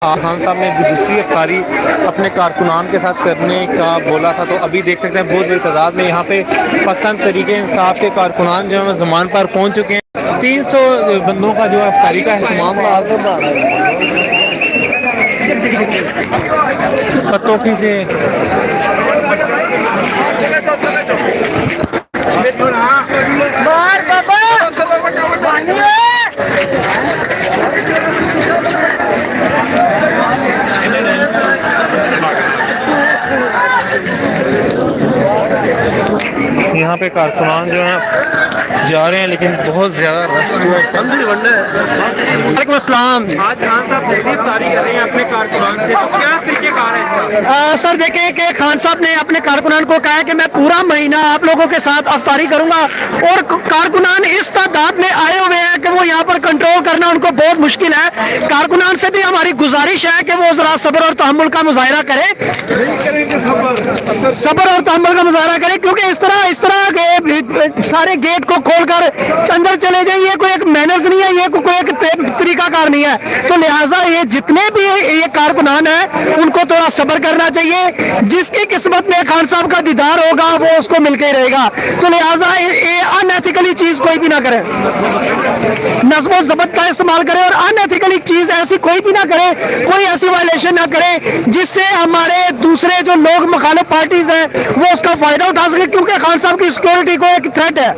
खान साहब ने दूसरी अफ्तारी अपने कारकुनान के साथ करने का बोला था, तो अभी देख सकते हैं बहुत बड़ी तादाद में यहाँ पे पाकिस्तान तहरीक इंसाफ के कारकुनान जो है ज़मान पर पहुँच चुके हैं। 300 बंदों का जो अफ्तारी का अहतमाम पत्तों से यहाँ पे कारकुनान जो हैं जा रहे हैं, लेकिन बहुत ज़्यादा रश जो है। वालेकुम अस्सलाम। आज खान साहब इफ्तारी कर रहे हैं अपने कारकुनान से, तो क्या तरीक़ेकार है इसका? सर देखिए कि खान साहब ने अपने कारकुनान को कहा है कि मैं पूरा महीना आप लोगों के साथ अफ्तारी करूंगा, और कारकुनान इस तादाद में आए हुए हैं कि वो यहाँ पर कंट्रोल करना उनको बहुत मुश्किल है। कारकुनान से भी हमारी गुजारिश है कि वो जरा सब्र और तहम्मुल का मुजाहरा करें, सब्र और तहम्मुल का मुजाहरा करें, क्योंकि इस तरह सारे गेट को खोलकर अंदर चले जाए, ये कोई एक मैनर्स नहीं है, ये कोई एक तरीकाकार नहीं है। तो लिहाजा ये जितने भी ये कारकुनान हैं उनको थोड़ा सब्र करना चाहिए। जिसकी किस्मत में खान साहब का दीदार होगा वो उसको मिलकर ही रहेगा। तो लिहाजा ये अनएथिकली चीज कोई भी ना करे, नज़्म ज़ब्त का इस्तेमाल करे, और अनएथिकली चीज ऐसी कोई भी ना करे, कोई ऐसी वायलेशन ना करे जिससे हमारे दूसरे जो लोग मुखालिफ पार्टीज हैं वो उसका फायदा उठा सके, क्योंकि खान साहब की सिक्योरिटी को एक थ्रेट है।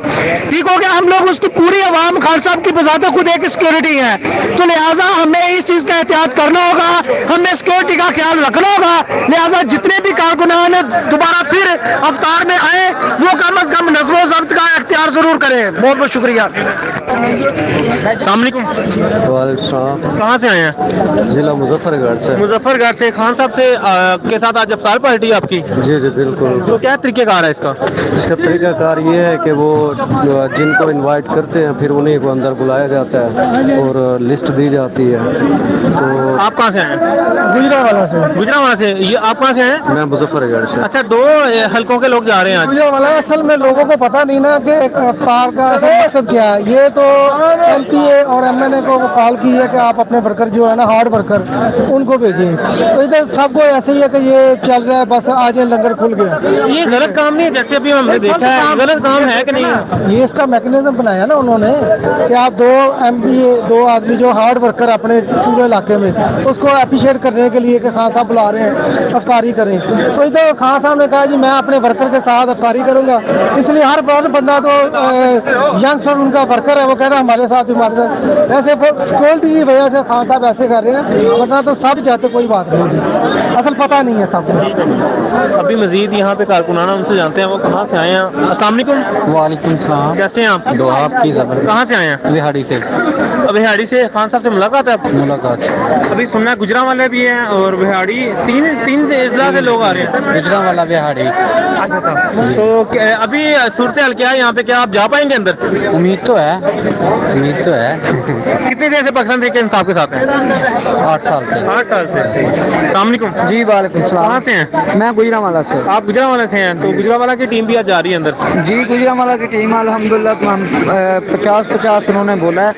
ठीक हो गया, हम लोग उसकी पूरी आवाम खान साहब की बजाते खुद एक सिक्योरिटी है। तो लिहाजा हमें इस चीज का एहतियात करना होगा, हमें सिक्योरिटी का ख्याल रखना होगा। लिहाजा जितने भी कारकुनान दोबारा फिर अवतार में आए वो कम अज कम नज़्म ज़ब्त का इख्तियार जरूर करें। बहुत बहुत शुक्रिया। कहाँ से आए हैं? जिला मुजफ्फरगढ़ से। मुजफ्फरगढ़ से। खान साहब से के साथ आज अफ्तार पार्टी है आपकी? जी जी बिल्कुल। तो क्या तरीक़ेकार है इसका? इसका तरीक़ाकार ये है कि वो जिनको इनवाइट करते हैं फिर उन्हीं को अंदर बुलाया जाता है और लिस्ट दी जाती है। तो आप कहाँ से आए हैं? गुजरावाला से। गुजरावाला से। ये आप कहाँ से हैं? मैं मुजफ्फरगढ़ से। अच्छा, दो हलकों के लोग जा रहे हैं आज। गुजरावाला असल में लोगों को पता नहीं ना कि अफ्तार का मकसद क्या है। ये तो MPA और MNA को कॉल की है कि आप अपने वर्कर जो है ना, हार्ड वर्कर, उनको भेजिए। तो इधर सबको ऐसे ही है कि ये चल रहा है, बस आज ये लंगर खुल गया। ये गलत काम नहीं है, जैसे अभी हमने देखा है, गलत काम है कि नहीं? ये इसका मैकेनिज्म बनाया ना उन्होंने कि आप दो MPA, दो आदमी जो हार्ड वर्कर अपने पूरे इलाके में, उसको अप्रिशिएट करने के लिए कि खान साहब बुला रहे हैं, अफ्तारी करें। तो इधर खान साहब ने कहा जी मैं अपने वर्कर के साथ अफ्तारी करूंगा, इसलिए हर बंदा तो यंगस्टर उनका वर्कर है, वो कहता है हमारे साथ हमारे साथ। ऐसे सिक्योरिटी की वजह से खान साहब ऐसे कर रहे हैं, वरना तो सब जाते कोई बात नहीं, असल पता नहीं है सबको। अभी मजीद यहाँ पे कारकुनाना उनसे जानते हैं वो कहाँ से आए हैं। अस्सलाम वालेकुम। वालेकुम सलाम। कैसे हैं आप? दुआ आपकी ज़बरदस्त। कहाँ से आए हैं? बिहाड़ी से। बिहाड़ी से। खान साहब से मुलाकात है? मुलाकात। अभी सुनना है गुजरावाला भी हैं और बिहाड़ी, तीन इजला से लोग आ रहे हैं। गुजरावाला बिहाड़ी। अच्छा अच्छा। तो अभी सूरत हाल क्या है यहाँ पे? क्या आप जा पाएंगे अंदर? उम्मीद तो है, उम्मीद तो है। कितनी देर से पाकिस्तान तहरीक इंसाफ के साथ हैं? 8 साल से। 8 साल से। अस्सलाम वालेकुम। जी वालेकुम सलाम। कहाँ से हैं? मैं गुजरावाला से। आप गुजरावाला से हैं, तो गुजरावाला की टीम भी आज जा रही है अंदर? जी गुजरावाला की टीम अल्हम्दुलिल्लाह 50-50 उन्होंने बोला है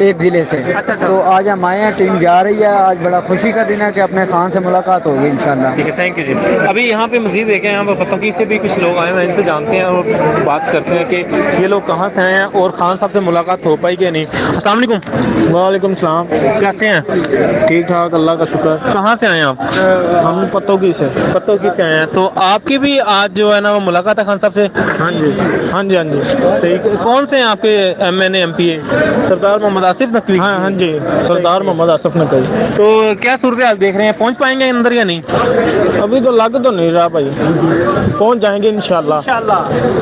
एक ज़िले से। अच्छा। तो आज हम आए हैं, टीम जा रही है। आज बड़ा खुशी का दिन है कि अपने खान से मुलाकात होगी इंशाल्लाह। ठीक है, थैंक यू जी। अभी यहाँ पे मजीद देखें, यहाँ पर पतंगी से भी कुछ लोग आए हैं, इनसे जानते हैं और बात करते हैं कि ये लोग कहाँ से आए हैं और खान साहब से मुलाकात हो पाई कि नहीं। अस्सलाम वालेकुम। वालेकुम सलाम। कैसे हैं? ठीक ठाक, अल्लाह का शुक्र। कहाँ से आए हैं आप? हम पत्तोगी से। पत्तोगी से आए हैं, तो आपकी भी आज जो है ना वो मुलाकात है खान साहब से? हाँ जी हाँ जी हाँ जी। ठीक। कौन से हैं आपके MNA MPA? सरदार मोहम्मद आसिफ नकवी। हाँ जी, सरदार मोहम्मद आसिफ नकवी। तो क्या सूरत हाल देख रहे हैं, पहुँच पाएंगे अंदर या नहीं? अभी तो लग तो नहीं रहा भाई, पहुंच जाएंगे इंशाल्लाह।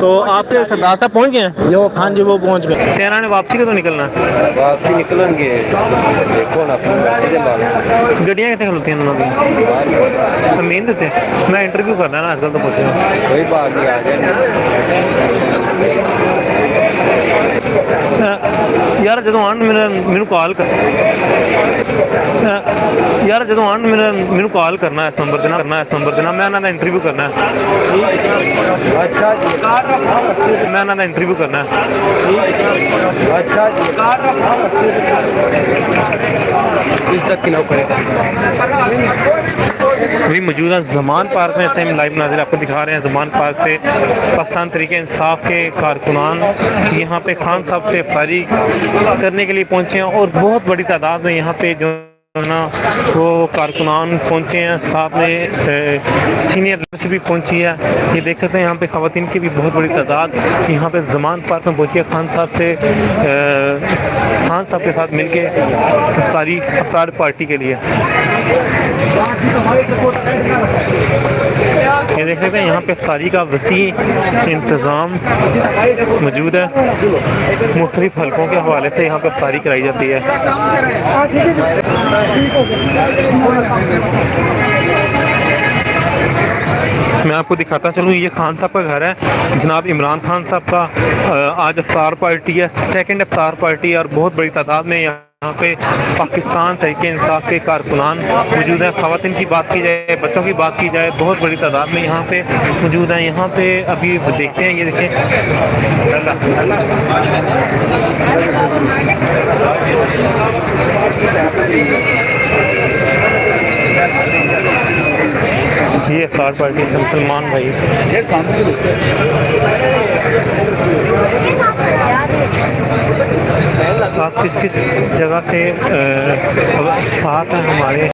तो आपके सरदार साहब पहुँच गए हैं? हाँ जी, वो पहुंच गए। तेहरान वापसी के तो निकलना है? वापसी निकलेंगे, देखो ना गड्डियाँ कितने खलोती हैं दोनों की? मेन देते हैं। मैं इंटरव्यू करना है ना आजकल, तो पूछते हैं। कोई बात नहीं, आ यार जो आन मैनू कॉल कर यार जो आन मैनू कॉल करना इस नंबर देना मैं ना इंटरव्यू करना है। अच्छा मैं ना इंटरव्यू करना है। अच्छा। इज्जत की नौकरी अभी मौजूदा ज़मान पार्क में इस टाइम लाइव नाज़िर आपको दिखा रहे हैं। ज़मान पार्क से पाकिस्तान तहरीक इंसाफ के कारकुनान यहाँ पे खान साहब से इफ्तारी करने के लिए पहुँचे हैं और बहुत बड़ी तादाद में यहाँ पे जो है ना वो कारकुनान पहुँचे हैं, साथ में सीनियर लीडरशिप भी पहुँची है। ये देख सकते हैं यहाँ पे ख़वातीन की भी बहुत बड़ी तादाद यहाँ पे ज़मान पार्क में पहुँची है। खान साहब के साथ मिलके इफ्तार पार्टी के लिए। ये देख सकते हैं यहाँ पे इफ्तारी का वसी इंतज़ाम मौजूद है। मुख्तलिफ हलकों के हवाले से यहाँ पे इफ्तारी कराई जाती है। मैं आपको दिखाता चलूँ, ये खान साहब का घर है, जनाब इमरान खान साहब का। आज इफ्तार पार्टी है, सेकंड इफ्तार पार्टी, और बहुत बड़ी तादाद में यहाँ पे पाकिस्तान तहरीक इंसाफ के कारकुनान मौजूद हैं। ख़वातीन की बात की जाए, बच्चों की बात की जाए, बहुत बड़ी तादाद में यहाँ पे मौजूद हैं। यहाँ पे अभी देखते हैं, ये देखें ये इफ्तार पार्टी से मुसलमान भाई आप किस किस जगह से साथ हैं हमारे।